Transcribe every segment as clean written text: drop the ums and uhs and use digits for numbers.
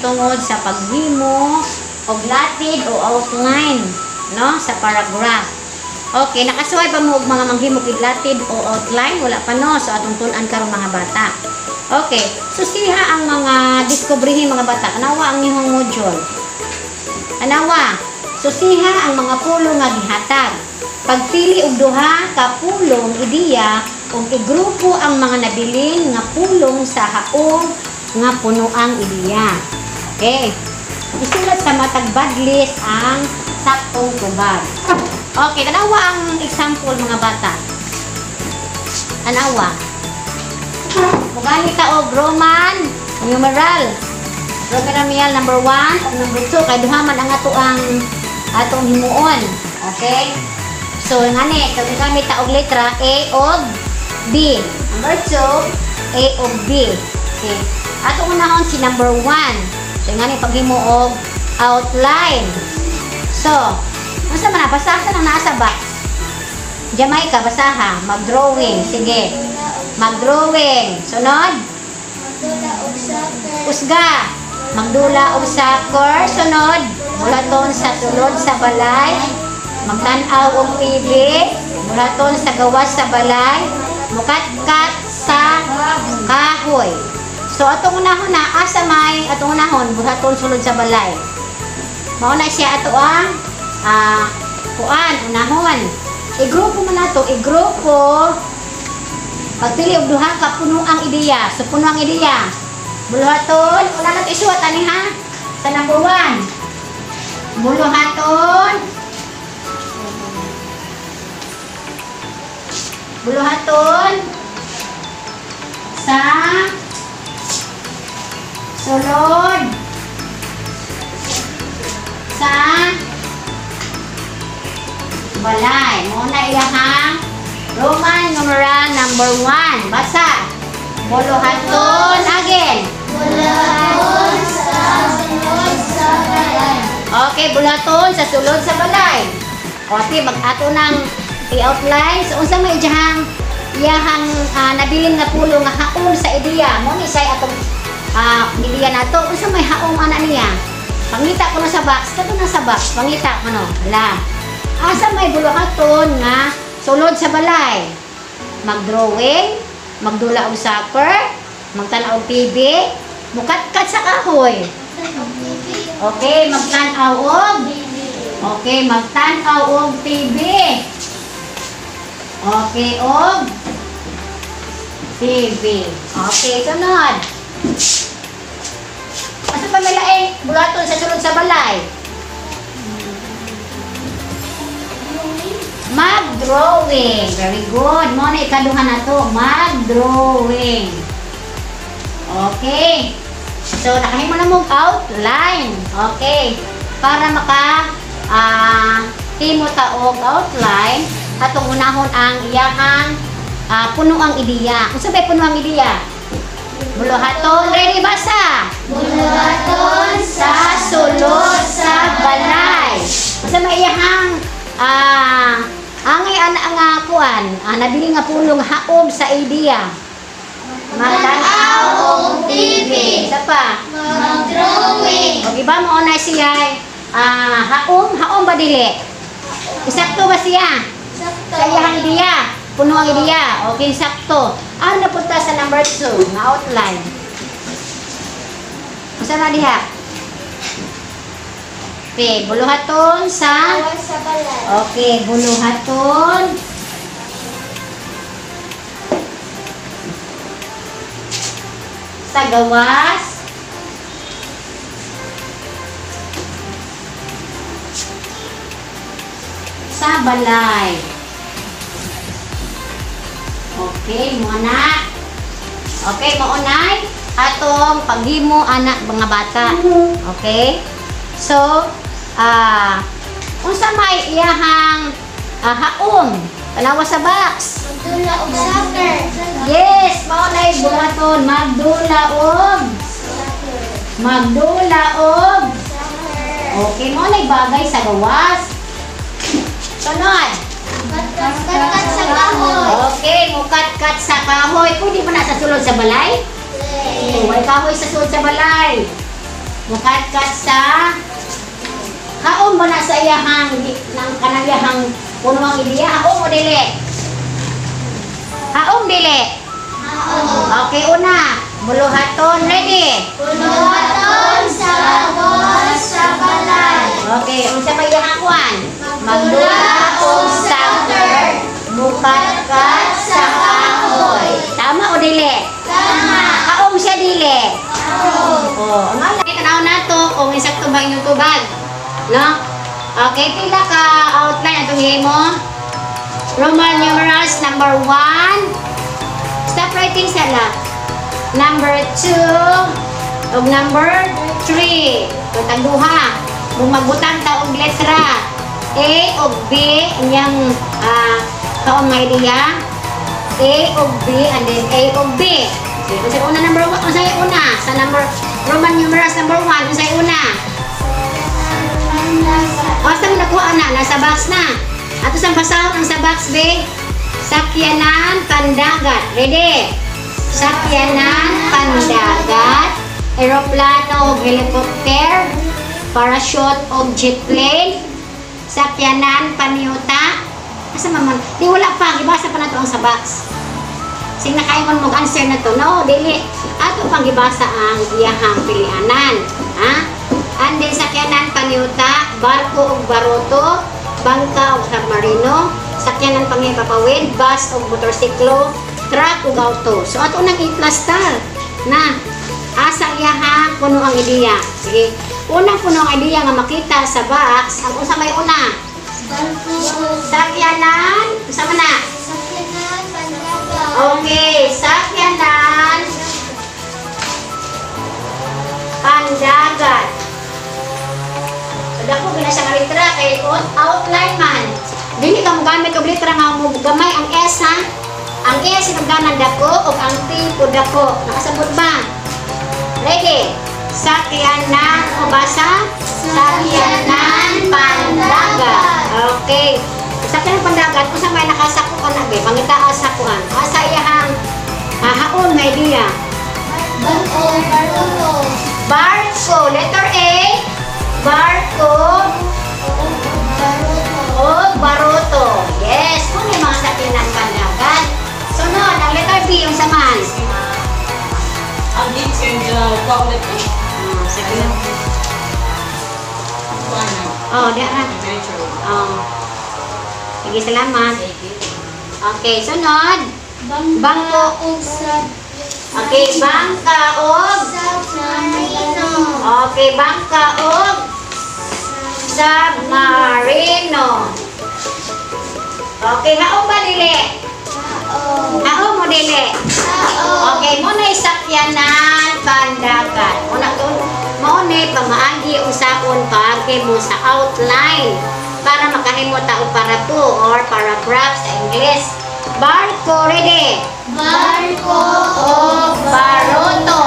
tungod sa paghimo og latid o outline, no, sa paragraph. Okay, nakasuway pa mo og mga manghimo og latid o outline? Wala pa, no? So atong tun-an karon mga bata. Okay, so siha ang mga diskubrihin mga bata. Anawa ang imong module? Anawa? So siha ang mga pulong nga gihatag. Pagpili og duha ka pulong ideya ug igrupo ang mga nabilin nga pulong sa haong nga punuang ideya. Okay. Isulat sa matag badlis ang saktong tubag. Okay, tanawa ang example mga bata. Anawa. Mugali ta og Roman numeral. Roman number 1 ug number 2 kay duha man ang atong himuon. Okay? So, ngani, gamit ta og letra A og B. Number 2, A og B. Okay. Atong unahon si number 1. So, ngani, paghimo og outline. So, masa man, basahan ang nasa box. Jamaica, basaha. Mag-drawing. Sige. Mag-drawing. Sunod. Magdula og soccer. Usga. Magdula og soccer. Sunod. Mulaton sa sulod sa balay. Magtanaw og TV, mulaton sa gawas sa balay, mukatkat sa kahoy. So atong unahon na asa may atong unahon buhaton sulod sa balay. Mao na siya ato ang kuan unahon. Igrupo man nato, igrupo. Pagpili og duha ka punuang ideya. So punuang ideya. Buluhaton, una nato isuwat ani ha. Sa number 1. Buluhaton. Buluhaton sa sulod sa balay. Muna iyahang Roman numeral number 1. Basa. Buluhaton again. Buluhaton sa sulod sa balay. Okay, buluhaton sa sulod sa balay. Okay, mag-ato ng i-outline. So, unsa may iyahang nabilin nga pulo nga haom sa ideya. Mo ni say atong ideya nato. Unsa may haom ana niya? Pangita ko na sa box. Kato na sa box. Pangita ko no. Hala. Asa may buluhaton nga sulod sa balay. Mag-drawing, magdula og soccer, magtanaw og TV, mukatkat sa kahoy. Okay, magtanaw og okay, magtanaw og TV. Okay, og TV. Okay, sunod. Asa pa may laing bulaton sa sulod sa balay? Mag-drawing. Very good. Mo na ikaduha na to. Mag-drawing. Okay. So, nakahimo na mong outline. Okay. Para himo ta og outline, atong unahon ang iyahang puno ang ideya. Unsa bay puno ang ideya? Buluhaton. Ready, basa? Buluhaton Sa sulod sa balay. Unsa may iyahang angay ana nga kuan, nabili nga pulong haom sa ideya. Magtanaw og TV. Isa pa. Mag-drawing. O iba mo na siya haom ba dili? Isakto ba siya? Sa iyang ideya, puno ang ideya. Okay, sakto. Napunta sa number 2, na outline. Masa na diha? Okay, buluhaton sa Gawas sa balay. okay, buluhaton sa gawas sa balay. Okay, muna. Okay, maunay atong paghimo anak mga bata. Okay? So, unsa may iyahang haom? Tanawa sa box. Magdula og soccer. Yes, maunay bulaton. Magdula og Soccer. okay, maunay bagay sa gawas. Sunod. Kat sa kahoy. Okay, mukat-kat sa kahoy. Pwede ba na sa sulod sa balay? May kahoy sa sulod sa balay. Mukadkat sa haom ba na sa iyahang ng kanayahang punuang ideya? Haom o dili? Haom dili? Okay, una. Buluhaton, ready? Buluhaton sa bagos sa balay. Okay, unsa pa iyahang kwan? Magdula og soccer. Mukadkat sa kahoy. Tama o dili? Tama. Haom siya dili? Oo. Oh, ang alay tanaw nato kung insakto ba inyong tubag. No? Okay, pila ka outline atong himo. Roman numerals number 1. Stop writing sala. Number 2 ug number 3. Tutang duha. Kung magbutang ta og letra A ug B inyang kaon may idea. A ug B and then A ug B. Okay, unsay una number 1? Unsay una? Sa number Roman numerals number 1, unsay una? Basta mo nakuha na, nasa box na. Ato sang basahon ang sa box, be. Sakyanan, pandagat. Ready? Sakyanan, pandagat. Aeroplano, helicopter. Parachute, o jet plane. Sakyanan, paniuta. Asa mamon? Di wala pa, gibasa pa na to ang sa box. Sing nakaingon mo answer na to. No, dili. Ato pang gibasa ang iyahang pilianan. Ha? And then sakyanan paniuta, barko ug baroto, bangka ug submarino, sakyanan pangipapawid, bus ug motorsiklo, truck ug auto. So ato nang i-plastar na asa iyahang puno ang ideya. Sige. Unang puno ang ideya nga makita sa box, ang usa may una. Barko. Sakyanan, sama na. Sakyanan, pandagat. Okay, sakyanan pandagat. Dako gina sa litra kay outline man. Dili ka mogamit og litra nga mo gamay ang S ha. Ang S sinugdanan dako ug ang T pud dako. Nakasabot ba? Ready? Sakyanan o basa? Sakyanan pandagat. Okay. Sakyanan pandagat kung sa may nakasako na be, pangita sakuan. Asa iyahang haon may idea. Barko. Baruto. Barko, letter A. Barko Baruto. o baruto. Yes, kung yung mga sakyanan pandagat. Sunod, ang letter B yung saman. Ang hits and paulit ko. Sige. Paano? Oh, diara. Medyo. Oh. Sige, salamat. Sige. Okay, sunod. Bangko. ug sa Okay, bangka og. submarino. Okay, bangka og submarino. Okay, hao ba dili? Tao. Hao mo dili? Tao. Okay, mo na sakyanan pandagat. Mo na pamaagi usapon paagi mo sa outline para makahimo ta og parato or paragraph sa English. Barko, ready? Barko O baroto.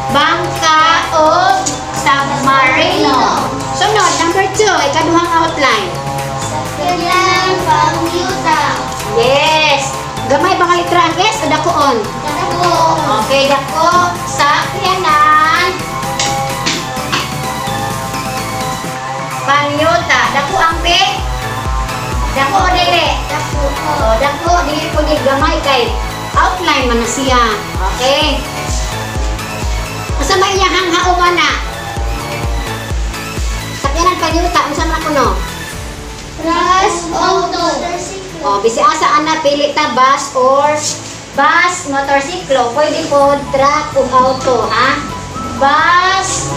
Bangka o submarino. Sunod, number 2, ikaduhang outline. sakyanan pangyuta. Yes. Gamay ba nga litra ang S o dakoon? Dako. Okay, dako. Sakyanan. Pangyuta. Dako ang P. Dako o dili? Dako. O, dako. Dili po di gamay kay outline man na siya. Okay. Asa may iyahang haungan na? Sakyanan pangyuta. Asa man ako no? Ras auto. O, bisi asa ana pili ta bus or bus, motorsiklo. Pwede po truck o auto, ha? Bus,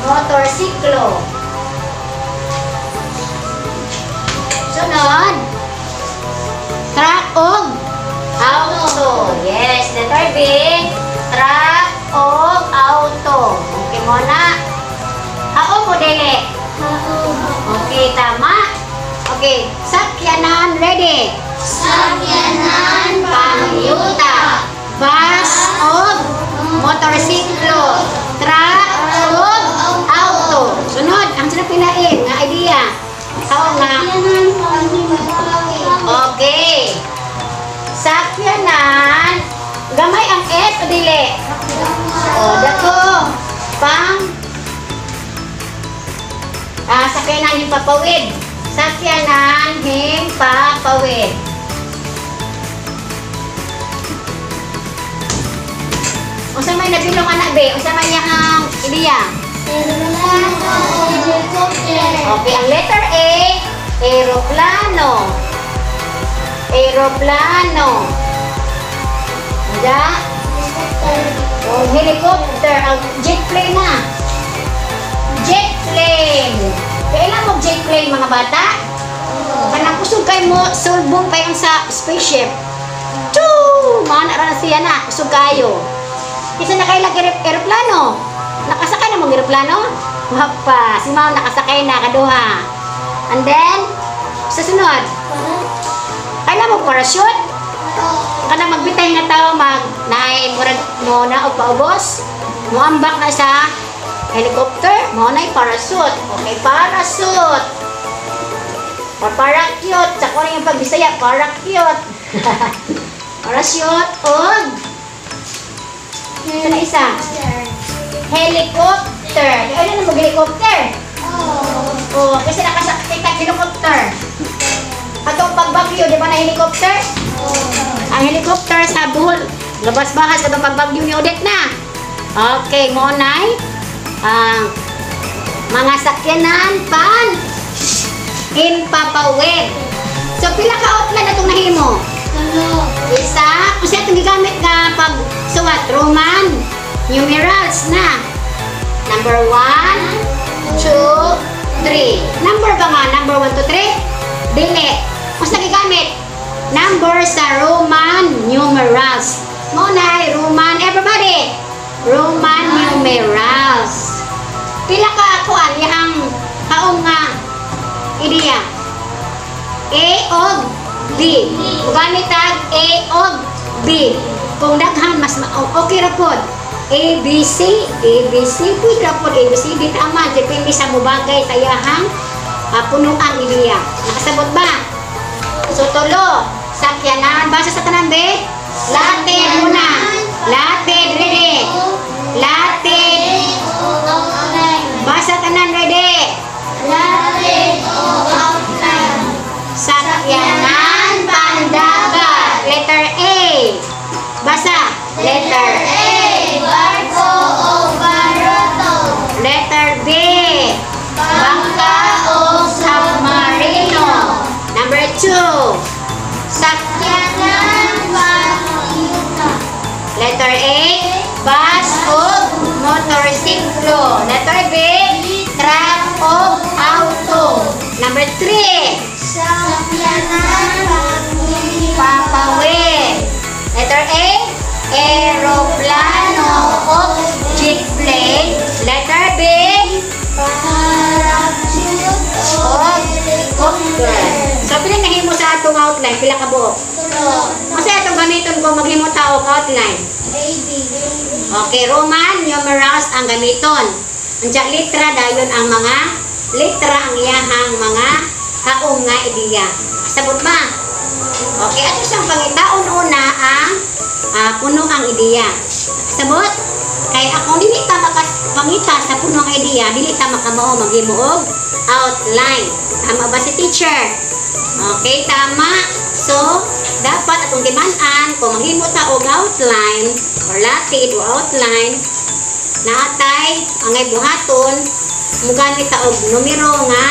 motorsiklo. Sunod. Truck o auto. Yes, letter B. Truck o auto. Okay mo na. Hao mo dili. Okay, tama. Okay, sakyanan, ready? Sakyanan Pangyuta. Bus o motorsiklo. Truck o auto. Sunod, ang sarap pinain nga idea. Sao nga? Sakyanan pangyuta. Okay. Sakyanan. Gamay ang S o dili? O, dako. pang sakyanan himpapawid. Sakyanan himpapawid. Unsa may nabilong anak be? Unsa may yang ideya? Aeroplano o helicopter. Okay, ang letter A, aeroplano. Aeroplano. Anda? Oh, helicopter. Ang jet plane na. Jet plane. Kailan mo jet plane mga bata? Kanang kusog kay mo, sulbong pa yung sa spaceship. Choo! Mana ra na siya na. Kusog kayo. Isa na kayo aeroplano. Nakasakay na mong aeroplano? Wapa. Si Mao nakasakay na kaduha. And then, sa sunod, kailan mo parachute? Kana magbitay na tao naay murag mo na og paubos. Moambak na sa helicopter, mo na parachute. Okay, parachute. Or parachute, sa ko yung pagbisaya, parachute. Parachute og isa na isa. Helicopter. Ano na mag-helicopter? Oh, kasi nakasakit ka helicopter. Atong pagbagyo, di ba na helicopter? Ang helicopter sa buhol. Labas-bahas katong pagbagyo ni Odette na. Okay, mo nay ang mga sakyanan pan himpapawid. So pila ka outline atong nahimo? Isa, kasi itong gigamit nga pag suwat Roman numerals na. Number 1, 2, 3. Number ba nga? Number 1 to 3? Dili. Mas nagigamit number sa Roman numerals. Muna Roman, everybody. Roman numerals. Pila ka kuan yang kaong nga ideya. A og B. Uganit tag A og B. Kung daghan mas okay ra pod. A, B, C, pwede ra pod A, B, C, D tama. Depende sa mubagay sa iyahang punuang ideya. Nakasabot ba? So tulo, sakyanan. Basa sa tanan be? Latin muna. Latin, ready. Latin. Basa tanan, ready. Latin o outline. Sakyanan pandagat. Letter A. Basa. Letter A. Barko o baroto. Letter B. Bangka o submarino. Number 2. Sakyanan pangayuta. Letter A. Bus o motorsiklo. Letter B. Truck o auto. Number 3. Sakyanan Papawid. Letter A. Aeroplano o jet plane. Letter B. parachute o helicopter. So, pila nahimo sa atong outline? Pila ka buok? Kasi atong gamiton ko maghimo tao outline. Okay, Roman numerals ang gamiton. Ang litra dayon ang mga litra ang iyahang mga kaong nga ideya. Sabot ba? Okay, at isang pangitaon una ang puno ang ideya. Sabot? Kaya akong dili ta makapangita sa puno ang ideya, dili ta makamao maghimo og outline. Tama ba si teacher? Okay, tama. So, dapat atong timan-an kung maghimo ta og outline or latid o outline, naatay angay buhaton mugamit ta og numero nga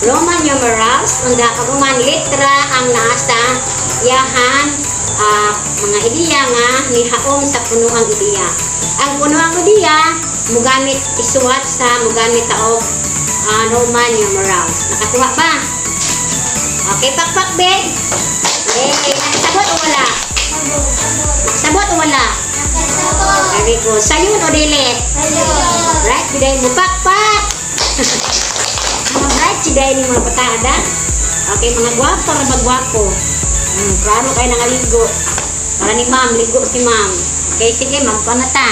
Roman numerals unda ka Roman letra ang nasa yahan mga ideya nga nihaom sa punuang ideya. Ang punuang ideya mugamit isuwat sa mugamit ta og Roman numerals. Nakatuwa ba? Okay, pakpak be. Nakasabot o wala? Nakasabot o wala? Very good. Sayun o dili? Right, biday mo pakpak. Right, biday ni mga patada. Okay, mga gwapo na magwapo. Klaro kayo nangaligo. Para ni ma'am, ligo si ma'am. Okay, sige, magpanata.